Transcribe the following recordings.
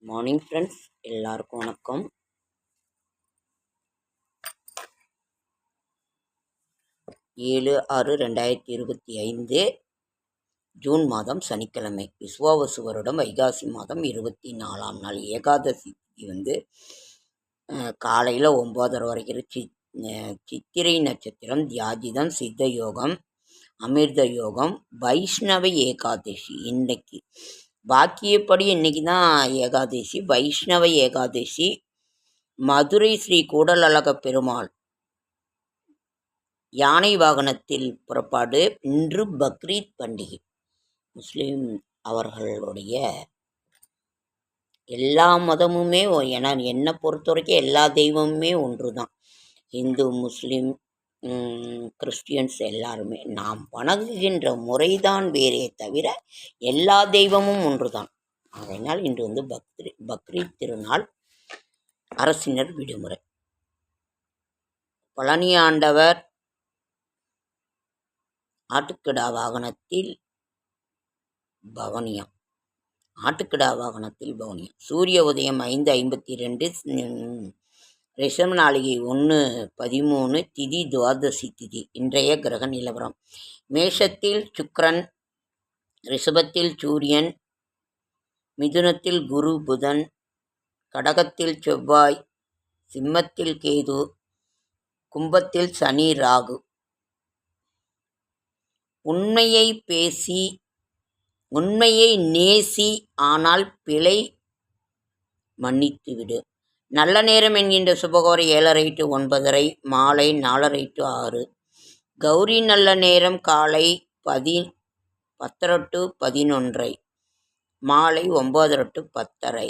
Morning friends, எல்லாருக்கும் வணக்கம். 7/6/2025 June மாதம் சனிக்கிழமை, விசுவாவசு வருடம் வைகாசி மாதம் 24ஆம் நாள். ஏகாதசி காலையில் 9:30 வரைக்கும் சித்திரை நட்சத்திரம், தியாஜிதம், சித்த யோகம், அமிர்த யோகம், வைஷ்ணவ ஏகாதசி. இன்னைக்கு பாக்கியப்படி இன்னைக்கு தான் ஏகாதசி, வைஷ்ணவ ஏகாதசி. மதுரை ஸ்ரீ கூடலழக பெருமாள் யானை வாகனத்தில் புறப்பாடு. இன்று பக்ரீத் பண்டிகை. முஸ்லீம் அவர்களுடைய எல்லா மதமுமே என்னை பொறுத்த வரைக்கும் எல்லா தெய்வமுமே ஒன்று தான். இந்து, முஸ்லீம், கிறிஸ்டியன்ஸ் எல்லாருமே நாம் வணங்குகின்ற முறைதான் வேறே தவிர எல்லா தெய்வமும் ஒன்று தான். அதனால் இன்று பக்ரீத் திருநாள், அரசினர் விடுமுறை. பழனி ஆண்டவர் ஆட்டுக்கிடா வாகனத்தில் பவனியம். சூரிய உதயம் 5:52, ரிஷப நாளிகை 1:13, திதி துவாதசி திதி. இன்றைய கிரக நிலவரம்: மேஷத்தில் சுக்கிரன், ரிஷபத்தில் சூரியன், மிதுனத்தில் குரு புதன், கடகத்தில் செவ்வாய், சிம்மத்தில் கேது, கும்பத்தில் சனி ராகு. உண்மையை நேசி, ஆனால் பிழை மன்னித்துவிடு. நல்ல நேரம் என்கின்ற சுபகோரை 7:30 to 9:30, மாலை 4:30 to 6. கௌரி நல்ல நேரம் காலை 10:30 to 11:30, மாலை 9:30 to 10:30.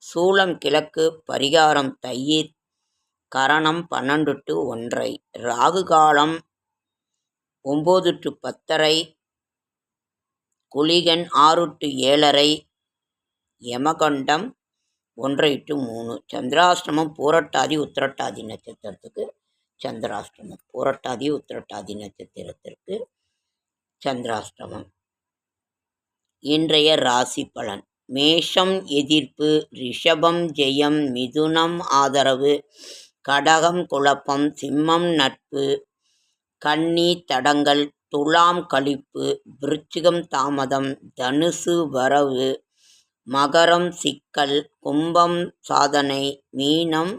சூலம் கிழக்கு, பரிகாரம் தயிர், கரணம் 12 to 1:30, ராகு காலம் 9 to 10:30, குளிகன் 6 to 7:30, யமகண்டம் 1:30 to 3. சந்திராஷ்டமம் பூரட்டாதி உத்திரட்டாதி நட்சத்திரத்துக்கு சந்திராஷ்டமம். பூரட்டாதி உத்திரட்டாதி நட்சத்திரத்திற்கு சந்திராஷ்டமம். இன்றைய ராசி பலன்: மேஷம் எதிர்ப்பு, ரிஷபம் ஜெயம், மிதுனம் ஆதரவு, கடகம் குழப்பம், சிம்மம் நட்பு, கன்னி தடங்கல், துலாம் களிப்பு, விருச்சிகம் தாமதம், தனுசு வரவு, மகரம் சிக்கல், கும்பம் சாதனை, மீனம்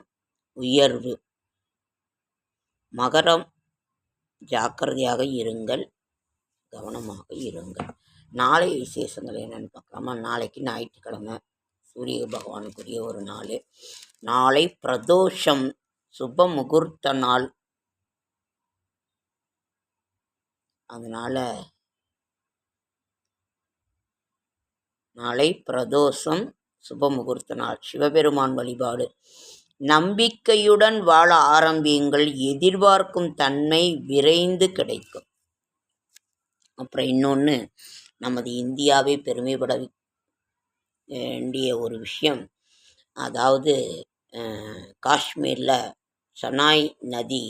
உயர்வு. மகரம் ஜாக்கிரதையாக இருங்கள், கவனமாக இருங்கள். நாளை விசேஷங்கள் என்னென்னு பார்க்கலாமா? நாளைக்கு ஞாயிற்றுக்கிழமை, சூரிய பகவானுக்குரிய ஒரு நாள். நாளை பிரதோஷம், சுப முகூர்த்த நாள். அதனால் நாளை பிரதோஷம், சுப முகூர்த்த நாள். சிவபெருமான் வழிபாடு. நம்பிக்கையுடன் வாழ ஆரம்பியுங்கள், எதிர்பார்க்கும் தன்மை விரைந்து கிடைக்கும். அப்புறம் இன்னொன்று, நமது இந்தியாவை பெருமைப்பட வேண்டிய ஒரு விஷயம், அதாவது காஷ்மீரில் சனாய் நதி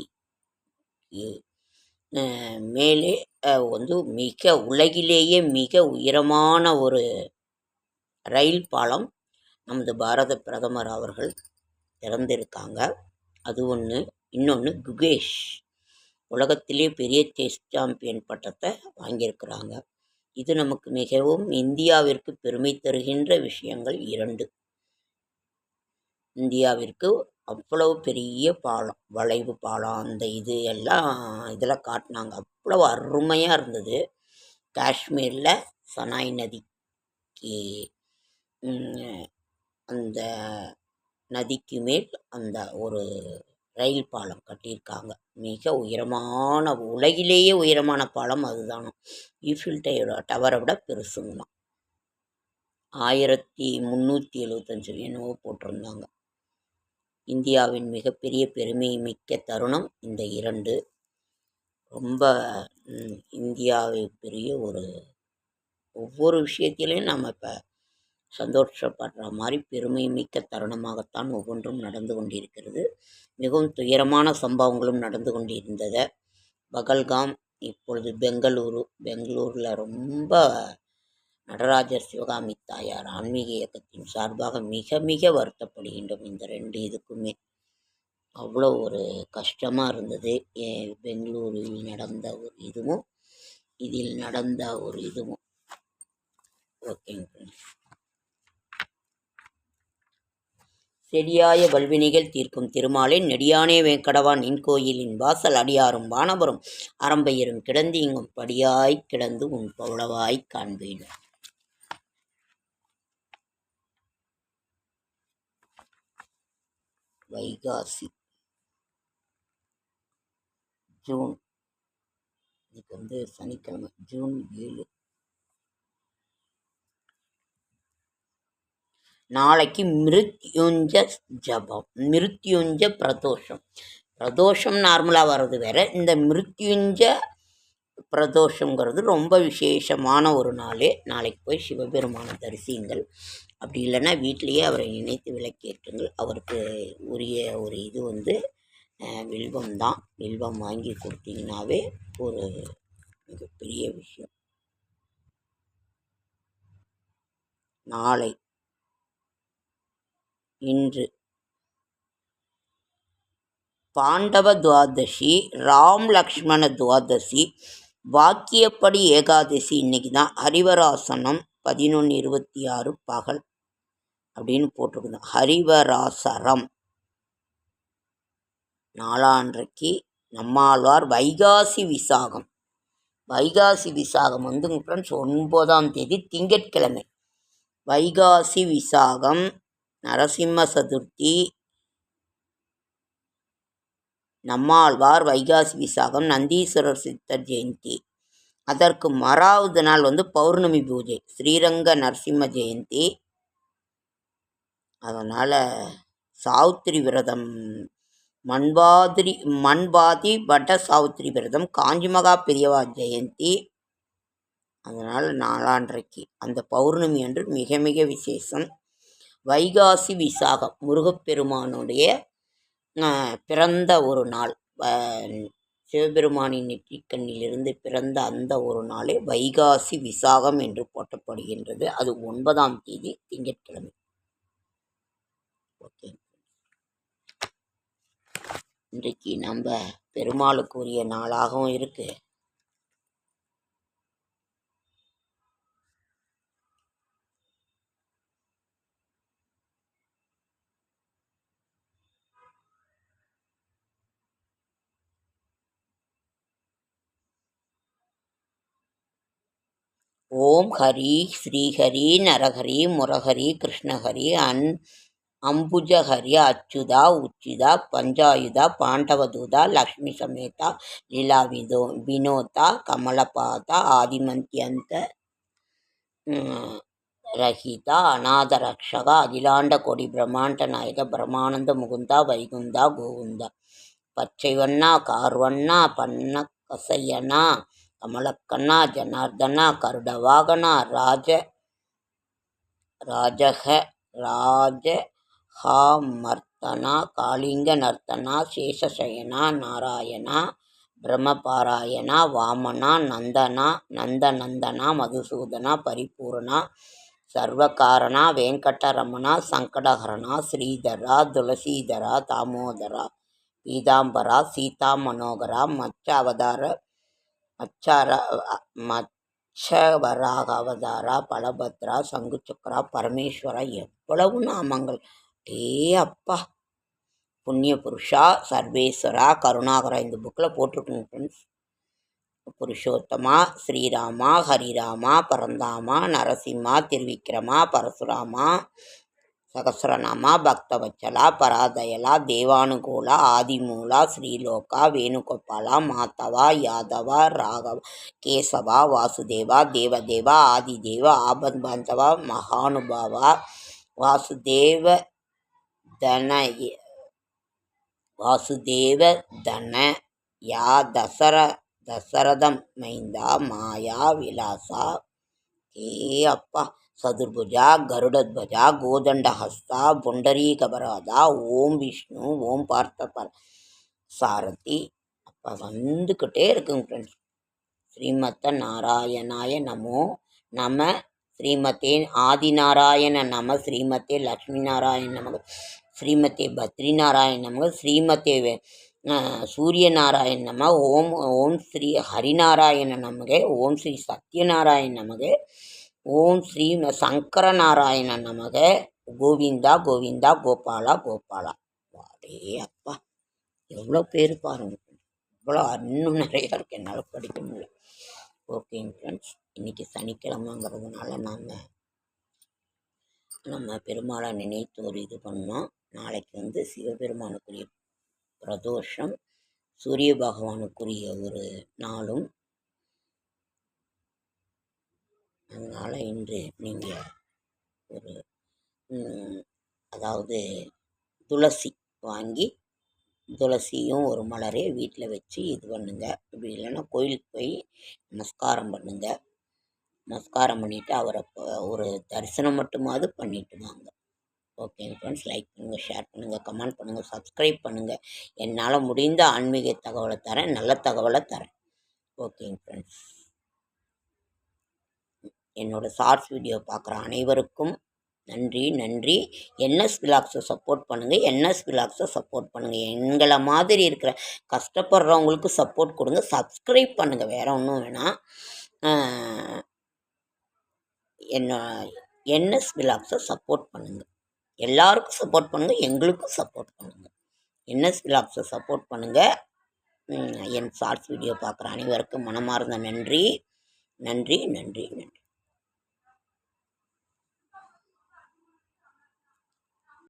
மேலே உலகிலேயே மிக உயரமான ஒரு ரயில் பாலம் நமது பாரத பிரதமர் அவர்கள் திறந்திருக்காங்க. அது ஒன்று. இன்னொன்று, குகேஷ் உலகத்திலே பெரிய செஸ் சாம்பியன் பட்டத்தை வாங்கியிருக்கிறாங்க. இது நமக்கு மிகவும் இந்தியாவிற்கு பெருமை தருகின்ற விஷயங்கள் 2. இந்தியாவிற்கு அவ்வளவு பெரிய பாலம், வளைவு பாலம், அந்த இதில் காட்டினாங்க. அவ்வளவு அருமையாக இருந்தது. காஷ்மீரில் சனாய் நதிக்கு அந்த நதிக்கு மேல் அந்த ஒரு ரயில் பாலம் கட்டியிருக்காங்க. மிக உயரமான, உலகிலேயே உயரமான பாலம் அதுதானோ. ஈஃபில் டவரை விட பெருசுங்களாம். 1375 என்னவோ போட்டிருந்தாங்க. இந்தியாவின் மிகப்பெரிய பெருமை மிக்க தருணம் இந்த 2. ரொம்ப இந்தியாவை பெரிய ஒவ்வொரு விஷயத்திலையும் நம்ம இப்போ சந்தோஷப்படுற மாதிரி பெருமை மிக்க தருணமாகத்தான் ஒவ்வொன்றும் நடந்து கொண்டிருக்கிறது. மிகவும் துயரமான சம்பவங்களும் நடந்து கொண்டிருந்தது. பகல்காம், இப்பொழுது பெங்களூரில் ரொம்ப நடராஜர் சிவகாமி தாயார் ஆன்மீக இயக்கத்தின் சார்பாக மிக மிக வருத்தப்படுகின்றோம். இந்த 2 இதுக்குமே அவ்வளோ ஒரு கஷ்டமாக இருந்தது. பெங்களூரில் நடந்த ஒரு இதுவும் இதில் நடந்த ஒரு இதுவும். ஓகேங்க. செடியாய வல்வினைகள் தீர்க்கும் திருமாலே நெடியானே வேங்கடவா நின் கோயிலின் வாசல் அடியாரும் வானவரும் அறம்பெயரும் கிடந்து இங்கும் படியாய்க் கிடந்து உன் பவளவாய்க் காண்பேன். வைகாசி ஜூன், இன்னைக்கு சனிக்கிழமை, ஜூன் 7. நாளைக்கு மிருத்யுஞ்ச ஜபம், மிருத்யுஞ்ச பிரதோஷம். பிரதோஷம் நார்மலாக வர்றது வேற, இந்த மிருத்யுஞ்ச பிரதோஷங்கிறது ரொம்ப விசேஷமான ஒரு நாள். நாளைக்கு போய் சிவபெருமான தரிசியுங்கள். அப்படி இல்லைன்னா வீட்டிலேயே அவரை நினைத்து விளக்கேற்றுங்கள். அவருக்கு உரிய ஒரு இது வில்வம் தான். வில்வம் வாங்கி கொடுத்தீங்கன்னாவே ஒரு மிகப்பெரிய விஷயம். நாளை இன்று பாண்டவ துவாதசி, ராம் லக்ஷ்மண துவாதசி, வாக்கியப்படி ஏகாதசி இன்னைக்கு தான். ஹரிவராசனம் 11:26 பகல் அப்படின்னு போட்டிருக்குது. ஹரிவராசரம் நாளான்றைக்கு நம்மாழ்வார். வைகாசி விசாகம், வைகாசி விசாகம் ஃப்ரெண்ட்ஸ் 9ஆம் தேதி திங்கட்கிழமை. வைகாசி விசாகம், நரசிம்ம சதுர்த்தி, நம்மாழ்வார், வைகாசி விசாகம், நந்தீஸ்வரர் சித்தர் ஜெயந்தி. அதற்கு மறாவது நாள் பௌர்ணமி பூஜை, ஸ்ரீரங்க நரசிம்ம ஜெயந்தி. அதனால் சாவுத்திரி விரதம், மண்பாதி வட சாவுத்திரி விரதம், காஞ்சிமகா பெரியவா ஜெயந்தி. அதனால் நாளான்றைக்கு அந்த பௌர்ணமி அன்று மிக மிக விசேஷம். வைகாசி விசாகம் முருகப்பெருமானுடைய பிறந்த ஒரு நாள். சிவபெருமானின் நெற்றிக்கண்ணிலிருந்து பிறந்த அந்த ஒரு நாளே வைகாசி விசாகம் என்று போற்றப்படுகின்றது. அது 9ஆம் தேதி திங்கட்கிழமை. ஓகே, இன்றைக்கு நம்ம பெருமாளுக்குரிய நாளாகவும் இருக்கு. ஓம் ஹரி ஸ்ரீஹரி நரஹரி முரஹரி கிருஷ்ணஹரி அம்புஜஹரி அச்சுதா உச்சிதா பஞ்சாயுதா பாண்டவதூதா லக்ஷ்மி சமேதா லீலா வினோதா கமலபாதா ஆதிமந்தியந்த ரஹிதா அநாத ரக்ஷகா அகிலாண்ட கோடி பிரம்மாண்ட நாயக பிரமானந்த முகுந்தா வைகுந்தா கோகுந்தா பச்சைவண்ணா கார்வண்ணா பன்ன கசையனா கமலக்கண்ணா ஜனார்தனா கருடவாகனா ராஜஹாமர்த்தனா காளிங்க நர்த்தனா சேஷசயனா நாராயணா பிரம்மபாராயணா வாமனா நந்தநந்தனா மதுசூதனா பரிபூரணா சர்வகாரணா வெங்கடரமணா சங்கடஹரணா ஸ்ரீதரா துளசீதரா தாமோதரா பீதாம்பரா சீதா மனோகரா மச்சவராக அவதாரா பலபத்ரா சங்குச்சக்கரா பரமேஸ்வரா. எவ்வளவு நாமங்கள்! அப்பா, புண்ணிய புருஷா சர்வேஸ்வரா கருணாகரா. இந்த புக்கில் போட்டிருக்குங்க ஃப்ரெண்ட்ஸ். புருஷோத்தமா, ஸ்ரீராமா, ஹரிராமா, பரந்தாமா, நரசிம்மா, திருவிக்ரமா, பரசுராமா, சகசிரநாமா, பக்தவச்சலா, பராதயலா, தேவானுகூலா, ஆதிமூலா, ஸ்ரீலோகா, வேணுகோபாலா, மாதவா, யாதவா, ராகவா, கேசவா, வாசுதேவா, தேவதேவா, ஆதிதேவா, ஆபத்பாந்தவா, மகானுபாவா, வாசுதேவ தன யா தசரதம் மைந்தா மாயா விலாசா. அப்பா, சதுர்புஜா கருடத்வஜா கோதண்டஹஸ்தா புண்டரீகபராதா ஓம் விஷ்ணு ஓம் பார்த்த சாரதி. அப்பா வந்துக்கிட்டே இருக்குங்க ஃப்ரெண்ட்ஸ். ஸ்ரீமத்த நாராயணாய நமோ நம ஸ்ரீமதே ஆதிநாராயண நம, ஸ்ரீமதே லக்ஷ்மி நாராயண நமக, ஸ்ரீமதே பத்ரிநாராயண நமக, ஸ்ரீமதே சூரியநாராயண நம, ஓம் ஸ்ரீ ஹரிநாராயண நமக, ஓம் ஸ்ரீ சத்யநாராயண நமக, ஓம் ஸ்ரீ சங்கரநாராயண நமக. கோவிந்தா கோவிந்தா கோபாலா கோபாலா. வாடே அப்பா, எவ்வளோ பேர் பாருங்க, இவ்வளோ இன்னும் நிறையா இருக்குது, என்னால் படிக்க முடியல. ஓகேங்க ஃப்ரெண்ட்ஸ், இன்றைக்கி சனிக்கிழமைங்கிறதுனால நம்ம பெருமாளை நினைத்து ஒரு இது பண்ணோம். நாளைக்கு சிவபெருமானுக்குரிய பிரதோஷம், சூரிய பகவானுக்குரிய ஒரு நாளும். அதனால் இன்று நீங்கள் ஒரு அதாவது துளசி வாங்கி, துளசியும் ஒரு மலரே வீட்டில் வச்சு இது பண்ணுங்க. இப்படி இல்லைன்னா கோயிலுக்கு போய் நமஸ்காரம் பண்ணுங்க. நமஸ்காரம் பண்ணிவிட்டு அவரை ஒரு தரிசனம் மட்டுமாவது பண்ணிட்டு வாங்க. ஓகேங்க ஃப்ரெண்ட்ஸ், லைக் பண்ணுங்கள், ஷேர் பண்ணுங்கள், கமெண்ட் பண்ணுங்கள், சப்ஸ்கிரைப் பண்ணுங்கள். என்னால் முடிந்த ஆன்மீக தகவலை தரேன், நல்ல தகவலை தரேன். ஓகேங்க ஃப்ரெண்ட்ஸ், என்னோடய ஷார்ட்ஸ் வீடியோ பார்க்குற அனைவருக்கும் நன்றி நன்றி. என்எஸ் விலாக்ஸை சப்போர்ட் பண்ணுங்கள், என்எஸ் விலாக்ஸை சப்போர்ட் பண்ணுங்கள். எங்களை மாதிரி இருக்கிற கஷ்டப்படுறவங்களுக்கு சப்போர்ட் கொடுங்க, சப்ஸ்கிரைப் பண்ணுங்கள், வேறு ஒன்றும் வேணாம். என்எஸ் விலாக்ஸை சப்போர்ட் பண்ணுங்கள், எல்லாருக்கும் சப்போர்ட் பண்ணுங்கள், எங்களுக்கும் சப்போர்ட் பண்ணுங்கள். என்எஸ் விலாக்ஸை சப்போர்ட் பண்ணுங்கள். என் ஷார்ட்ஸ் வீடியோ பார்க்குற அனைவருக்கும் மனமார்ந்த நன்றி நன்றி நன்றி நன்றி.